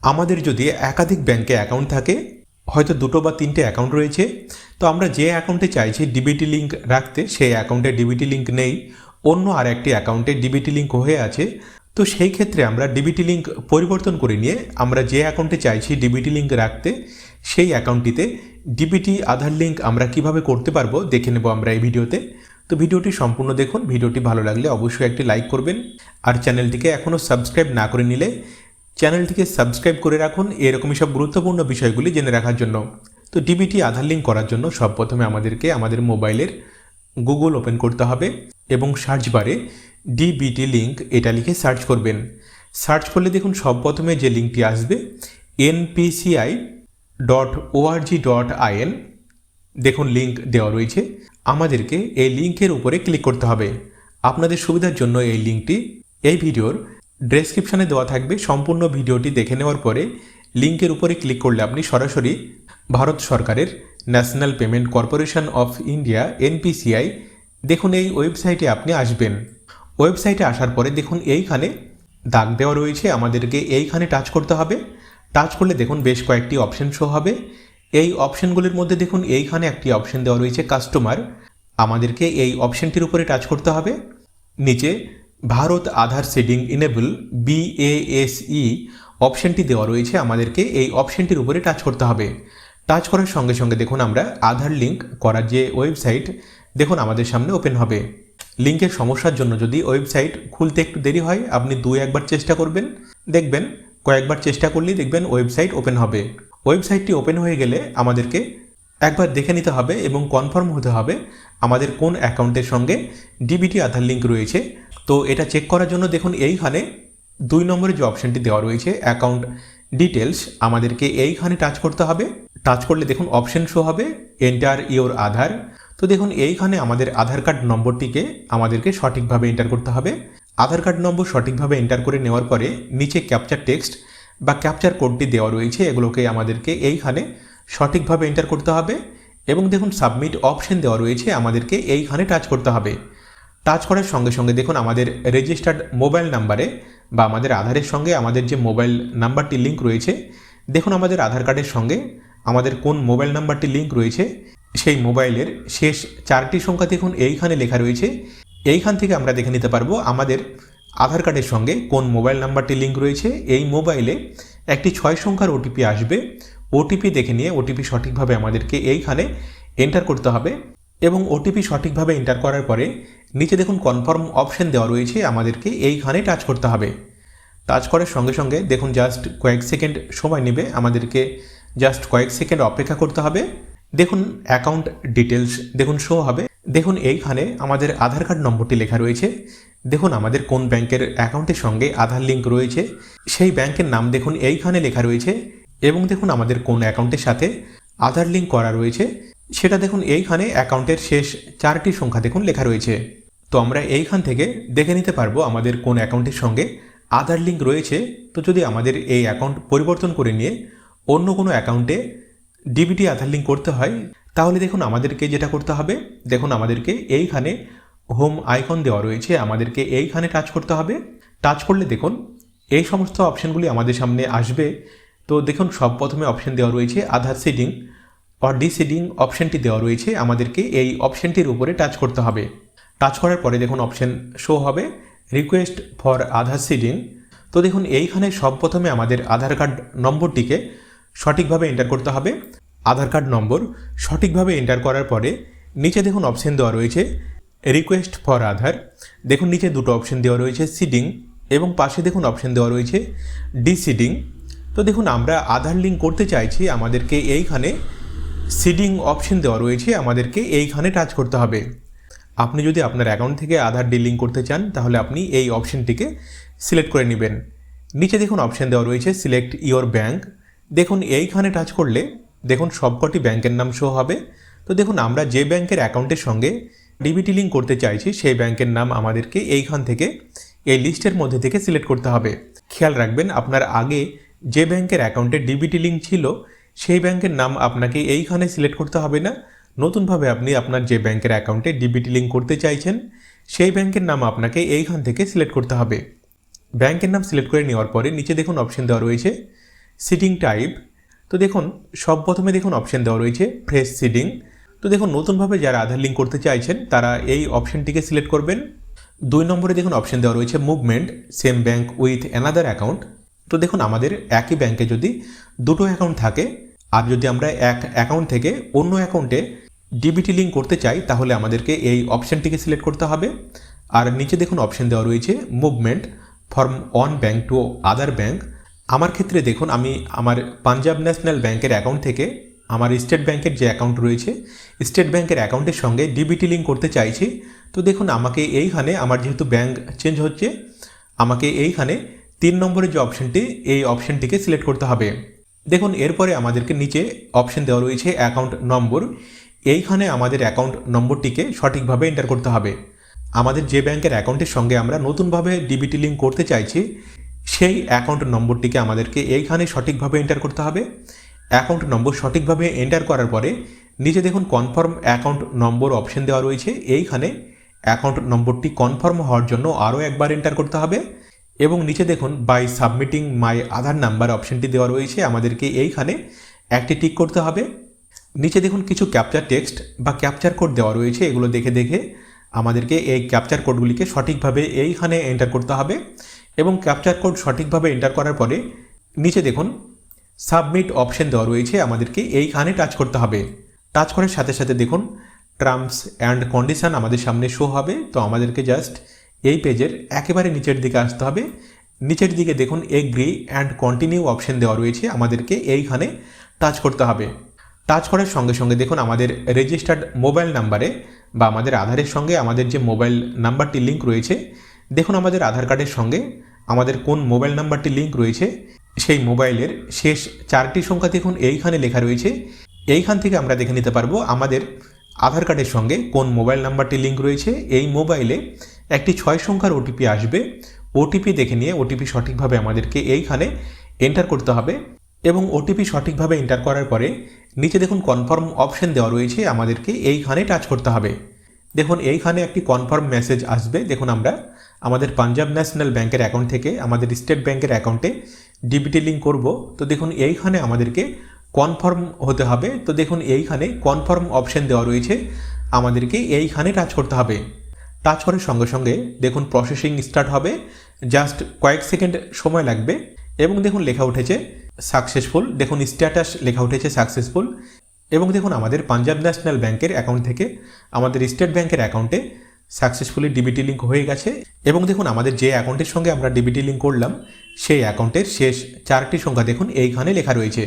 আমাদের যদি একাধিক ব্যাংকে অ্যাকাউন্ট থাকে, হয়তো 2 বা 3টে অ্যাকাউন্ট রয়েছে, তো আমরা যে অ্যাকাউন্টে চাইছি ডিবিটি লিঙ্ক রাখতে সেই অ্যাকাউন্টে ডিবিটি লিঙ্ক নেই, অন্য আর একটি অ্যাকাউন্টে ডিবিটি লিঙ্ক হয়ে আছে। তো সেই ক্ষেত্রে আমরা ডিবিটি লিঙ্ক পরিবর্তন করে নিয়ে আমরা যে অ্যাকাউন্টে চাইছি ডিবিটি লিঙ্ক রাখতে সেই অ্যাকাউন্টটিতে ডিবিটি আধার লিঙ্ক আমরা কিভাবে করতে পারবো দেখে নেব আমরা এই ভিডিওতে। তো ভিডিওটি সম্পূর্ণ দেখুন। ভিডিওটি ভালো লাগলে অবশ্যই একটি লাইক করবেন, আর চ্যানেলটিকে এখনও সাবস্ক্রাইব না করে নিলে চ্যানেলটিকে সাবস্ক্রাইব করে রাখুন এরকমই সব গুরুত্বপূর্ণ বিষয়গুলি জেনে রাখার জন্য। তো ডিবিটি আধার লিঙ্ক করার জন্য সর্বপ্রথমে আমাদেরকে আমাদের মোবাইলের গুগল ওপেন করতে হবে এবং সার্চ বারে ডিবিটি লিঙ্ক এটা লিখে সার্চ করবেন। সার্চ করলে দেখুন সর্বপ্রথমে যে লিঙ্কটি আসবে npci.org.in, দেখুন লিঙ্ক দেওয়া রয়েছে। আমাদেরকে এই লিঙ্কের উপরে ক্লিক করতে হবে। আপনাদের সুবিধার জন্য এই লিঙ্কটি এই ভিডিওর ডেসক্রিপশানে দেওয়া থাকবে। সম্পূর্ণ ভিডিওটি দেখে নেওয়ার পরে লিঙ্কের উপরে ক্লিক করলে আপনি সরাসরি ভারত সরকারের national payment corporation of India NPCI দেখুন এই ওয়েবসাইটে আপনি আসবেন। ওয়েবসাইটে আসার পরে দেখুন এইখানে দাগ দেওয়া রয়েছে, আমাদেরকে এইখানে টাচ করতে হবে। টাচ করলে দেখুন বেশ কয়েকটি অপশন শো হবে। এই অপশনগুলির মধ্যে দেখুন এইখানে একটি অপশন দেওয়া রয়েছে কাস্টমার, আমাদেরকে এই অপশনটির উপরে টাচ করতে হবে। নিচে ভারত আধার সিডিং ইনেবল BASE অপশনটি দেওয়া রয়েছে, আমাদেরকে এই অপশনটির উপরে টাচ করতে হবে। টাচ করার সঙ্গে সঙ্গে দেখুন আমরা আধার লিঙ্ক করার যে ওয়েবসাইট দেখুন আমাদের সামনে ওপেন হবে। লিঙ্কের সমস্যার জন্য যদি ওয়েবসাইট খুলতে একটু দেরি হয়, আপনি 2-1বার চেষ্টা করবেন, দেখবেন কয়েকবার চেষ্টা করলেই দেখবেন ওয়েবসাইট ওপেন হবে। ওয়েবসাইটটি ওপেন হয়ে গেলে আমাদেরকে একবার দেখে নিতে হবে এবং কনফার্ম হতে হবে আমাদের কোন অ্যাকাউন্টের সঙ্গে ডিবিটি আধার লিঙ্ক রয়েছে। তো এটা চেক করার জন্য দেখুন এইখানে 2 নম্বরে যে অপশানটি দেওয়া রয়েছে অ্যাকাউন্ট ডিটেলস, আমাদেরকে এইখানে টাচ করতে হবে। টাচ করলে দেখুন অপশন শো হবে এন্টার ইওর আধার। তো দেখুন এইখানে আমাদের আধার কার্ড নম্বরটিকে আমাদেরকে সঠিকভাবে এন্টার করতে হবে। আধার কার্ড নম্বর সঠিকভাবে এন্টার করে নেওয়ার পরে নিচে ক্যাপচার টেক্সট বা ক্যাপচার কোডটি দেওয়া রয়েছে, এগুলোকে আমাদেরকে এইখানে সঠিকভাবে এন্টার করতে হবে এবং দেখুন সাবমিট অপশন দেওয়া রয়েছে, আমাদেরকে এইখানে টাচ করতে হবে। টাচ করার সঙ্গে সঙ্গে দেখুন আমাদের রেজিস্টার্ড মোবাইল নাম্বারে বা আমাদের আধারের সঙ্গে আমাদের যে মোবাইল নাম্বারটি লিঙ্ক রয়েছে, দেখুন আমাদের আধার কার্ডের সঙ্গে আমাদের কোন মোবাইল নাম্বারটি লিঙ্ক রয়েছে সেই মোবাইলের শেষ 4টি সংখ্যা দেখুন এইখানে লেখা রয়েছে। এইখান থেকে আমরা দেখে নিতে পারবো আমাদের আধার কার্ডের সঙ্গে কোন মোবাইল নাম্বারটি লিঙ্ক রয়েছে। এই মোবাইলে একটি 6 সংখ্যার ওটিপি আসবে, ওটিপি দেখে নিয়ে ওটিপি সঠিকভাবে আমাদেরকে এইখানে এন্টার করতে হবে এবং ওটিপি সঠিকভাবে এন্টার করার পরে নিচে দেখুন কনফার্ম অপশন দেওয়া রয়েছে, আমাদেরকে এইখানে টাচ করতে হবে। টাচ করার সঙ্গে সঙ্গে দেখুন জাস্ট কয়েক সেকেন্ড সময় নেবে, আমাদেরকে জাস্ট কয়েক সেকেন্ড অপেক্ষা করতে হবে। দেখুন অ্যাকাউন্ট ডিটেলস দেখুন শো হবে। দেখুন এইখানে আমাদের আধার কার্ড নম্বরটি লেখা রয়েছে। দেখুন আমাদের কোন ব্যাংকের অ্যাকাউন্টের সঙ্গে আধার লিঙ্ক রয়েছে সেই ব্যাংকের নাম দেখুন এইখানে লেখা রয়েছে এবং দেখুন আমাদের কোন অ্যাকাউন্টের সাথে আধার লিঙ্ক করা রয়েছে সেটা দেখুন এইখানে অ্যাকাউন্টের শেষ 4টি সংখ্যা দেখুন লেখা রয়েছে। তো আমরা এইখান থেকে দেখে নিতে পারবো আমাদের কোন অ্যাকাউন্টের সঙ্গে আধার লিঙ্ক রয়েছে। তো যদি আমাদের এই অ্যাকাউন্ট পরিবর্তন করে নিয়ে অন্য কোনো অ্যাকাউন্টে ডিবিটি আধার লিঙ্ক করতে হয়, তাহলে দেখুন আমাদেরকে যেটা করতে হবে, দেখুন আমাদেরকে এইখানে হোম আইকন দেওয়া রয়েছে, আমাদেরকে এইখানে টাচ করতে হবে। টাচ করলে দেখুন এই সমস্ত অপশানগুলি আমাদের সামনে আসবে। তো দেখুন সব প্রথমে অপশান দেওয়া রয়েছে আধার সিডিং অর ডিসিডিং অপশানটি দেওয়া রয়েছে, আমাদেরকে এই অপশানটির উপরে টাচ করতে হবে। টাচ করার পরে দেখুন অপশান শো হবে রিকোয়েস্ট ফর আধার সিডিং। তো দেখুন এইখানে সব প্রথমে আমাদের আধার কার্ড নম্বরটিকে সঠিকভাবে এন্টার করতে হবে। আধার কার্ড নম্বর সঠিকভাবে এন্টার করার পরে নিচে দেখুন অপশান দেওয়া রয়েছে রিকোয়েস্ট ফর আধার। দেখুন নিচে 2টো অপশান দেওয়া রয়েছে সিডিং এবং পাশে দেখুন অপশান দেওয়া রয়েছে ডিসিডিং। তো দেখুন আমরা আধার লিঙ্ক করতে চাইছি, আমাদেরকে এইখানে সিডিং অপশান দেওয়া রয়েছে, আমাদেরকে এইখানে টাচ করতে হবে। আপনি যদি আপনার অ্যাকাউন্ট থেকে আধার লিঙ্ক করতে চান তাহলে আপনি এই অপশানটিকে সিলেক্ট করে নেবেন। নিচে দেখুন অপশান দেওয়া রয়েছে সিলেক্ট ইওর ব্যাঙ্ক। দেখুন এইখানে টাচ করলে দেখুন সবকটি ব্যাংকের নাম শো হবে। তো দেখুন আমরা যে ব্যাংকের অ্যাকাউন্টের সঙ্গে ডিবিটি লিঙ্ক করতে চাইছি সেই ব্যাংকের নাম আমাদেরকে এইখান থেকে এই লিস্টের মধ্যে থেকে সিলেক্ট করতে হবে। খেয়াল রাখবেন আপনার আগে যে ব্যাংকের অ্যাকাউন্টে ডিবিটি লিঙ্ক ছিল সেই ব্যাংকের নাম আপনাকে এইখানে সিলেক্ট করতে হবে না, নতুনভাবে আপনি আপনার যে ব্যাংকের অ্যাকাউন্টে ডিবিটি লিঙ্ক করতে চাইছেন সেই ব্যাংকের নাম আপনাকে এইখান থেকে সিলেক্ট করতে হবে। ব্যাংকের নাম সিলেক্ট করে নেওয়ার পরে নিচে দেখুন অপশন দেওয়া রয়েছে সিডিং টাইপ। তো দেখুন সব প্রথমে দেখুন অপশন দেওয়া রয়েছে ফ্রেশ সিডিং। তো দেখুন নতুনভাবে যারা আধার লিঙ্ক করতে চাইছেন তারা এই অপশনটিকে সিলেক্ট করবেন। 2 নম্বরে দেখুন অপশন দেওয়া রয়েছে movement same bank with another account. তো দেখুন আমাদের একই ব্যাংকে যদি দুটো অ্যাকাউন্ট থাকে আর যদি আমরা এক অ্যাকাউন্ট থেকে অন্য অ্যাকাউন্টে ডিবিটি লিঙ্ক করতে চাই তাহলে আমাদেরকে এই অপশনটিকে সিলেক্ট করতে হবে। আর নিচে দেখুন অপশন দেওয়া রয়েছে movement from one bank to other bank. আমার ক্ষেত্রে দেখুন আমি আমার পাঞ্জাব ন্যাশনাল ব্যাংকের অ্যাকাউন্ট থেকে আমার স্টেট ব্যাংকের যে অ্যাকাউন্ট রয়েছে স্টেট ব্যাংকের অ্যাকাউন্টের সঙ্গে ডিবিটি লিঙ্ক করতে চাইছি। তো দেখুন আমাকে এইখানে আমার যেহেতু ব্যাংক চেঞ্জ হচ্ছে আমাকে এইখানে 3 নম্বরের যে অপশনটি এই অপশনটিকে সিলেক্ট করতে হবে। দেখুন এরপরে আমাদেরকে নিচে অপশন দেওয়া রয়েছে অ্যাকাউন্ট নম্বর। এইখানে আমাদের অ্যাকাউন্ট নম্বরটিকে সঠিকভাবে এন্টার করতে হবে। আমাদের যে ব্যাংকের অ্যাকাউন্টের সঙ্গে আমরা নতুনভাবে ডিবিটি লিঙ্ক করতে চাইছি সেই অ্যাকাউন্ট নম্বরটিকে আমাদেরকে এইখানে সঠিকভাবে এন্টার করতে হবে। অ্যাকাউন্ট নম্বর সঠিকভাবে এন্টার করার পরে নিচে দেখুন কনফার্ম অ্যাকাউন্ট নম্বর অপশন দেওয়া রয়েছে। এইখানে অ্যাকাউন্ট নম্বরটি কনফার্ম হওয়ার জন্য আরও একবার এন্টার করতে হবে এবং নিচে দেখুন by submitting my Aadhaar number অপশনটি দেওয়া রয়েছে, আমাদেরকে এইখানে একটি টিক করতে হবে। নিচে দেখুন কিছু ক্যাপচার টেক্সট বা ক্যাপচার কোড দেওয়া রয়েছে, এগুলো দেখে দেখে আমাদেরকে এই ক্যাপচার কোডগুলিকে সঠিকভাবে এইখানে এন্টার করতে হবে এবং ক্যাপচার কোড সঠিকভাবে এন্টার করার পরে নিচে দেখুন সাবমিট অপশন দেওয়া রয়েছে, আমাদেরকে এইখানে টাচ করতে হবে। টাচ করার সাথে সাথে দেখুন টার্মস অ্যান্ড কন্ডিশন আমাদের সামনে শো হবে। তো আমাদেরকে জাস্ট এই পেজের একেবারে নিচের দিকে আসতে হবে। নিচের দিকে দেখুন এগ্রি অ্যান্ড কন্টিনিউ অপশন দেওয়া রয়েছে, আমাদেরকে এইখানে টাচ করতে হবে। টাচ করার সঙ্গে সঙ্গে দেখুন আমাদের রেজিস্টার্ড মোবাইল নাম্বারে বা আমাদের আধারের সঙ্গে আমাদের যে মোবাইল নাম্বারটি লিঙ্ক রয়েছে, দেখুন আমাদের আধার কার্ডের সঙ্গে আমাদের কোন মোবাইল নাম্বারটি লিঙ্ক রয়েছে সেই মোবাইলের শেষ 4টি সংখ্যা দেখুন এইখানে লেখা রয়েছে। এইখান থেকে আমরা দেখে নিতে পারবো আমাদের আধার কার্ডের সঙ্গে কোন মোবাইল নাম্বারটি লিঙ্ক রয়েছে। এই মোবাইলে একটি 6 সংখ্যার ওটিপি আসবে, ওটিপি দেখে নিয়ে ওটিপি সঠিকভাবে আমাদেরকে এইখানে এন্টার করতে হবে এবং ওটিপি সঠিকভাবে এন্টার করার পরে নিচে দেখুন কনফার্ম অপশন দেওয়া রয়েছে, আমাদেরকে এইখানে টাচ করতে হবে। দেখুন এইখানে একটি কনফার্ম মেসেজ আসবে। দেখুন আমরা আমাদের পাঞ্জাব ন্যাশনাল ব্যাংকের অ্যাকাউন্ট থেকে আমাদের স্টেট ব্যাংকের অ্যাকাউন্টে ডিবিটি লিঙ্ক করব। তো দেখুন এইখানে আমাদেরকে কনফার্ম হতে হবে। তো দেখুন এইখানে কনফার্ম অপশন দেওয়া রয়েছে, আমাদেরকে এইখানে টাচ করতে হবে। টাচ করার সঙ্গে সঙ্গে দেখুন প্রসেসিং স্টার্ট হবে, জাস্ট কয়েক সেকেন্ড সময় লাগবে এবং দেখুন লেখা উঠেছে সাকসেসফুল। দেখুন স্ট্যাটাস লেখা উঠেছে সাকসেসফুল এবং দেখুন আমাদের পাঞ্জাব ন্যাশনাল ব্যাংকের অ্যাকাউন্ট থেকে আমাদের স্টেট ব্যাংকের অ্যাকাউন্টে সাকসেসফুলি ডিবিটি লিঙ্ক হয়ে গেছে এবং দেখুন আমাদের যে অ্যাকাউন্টের সঙ্গে আমরা ডিবিটি লিঙ্ক করলাম সেই অ্যাকাউন্টের শেষ 4টি সংখ্যা দেখুন এইখানে লেখা রয়েছে।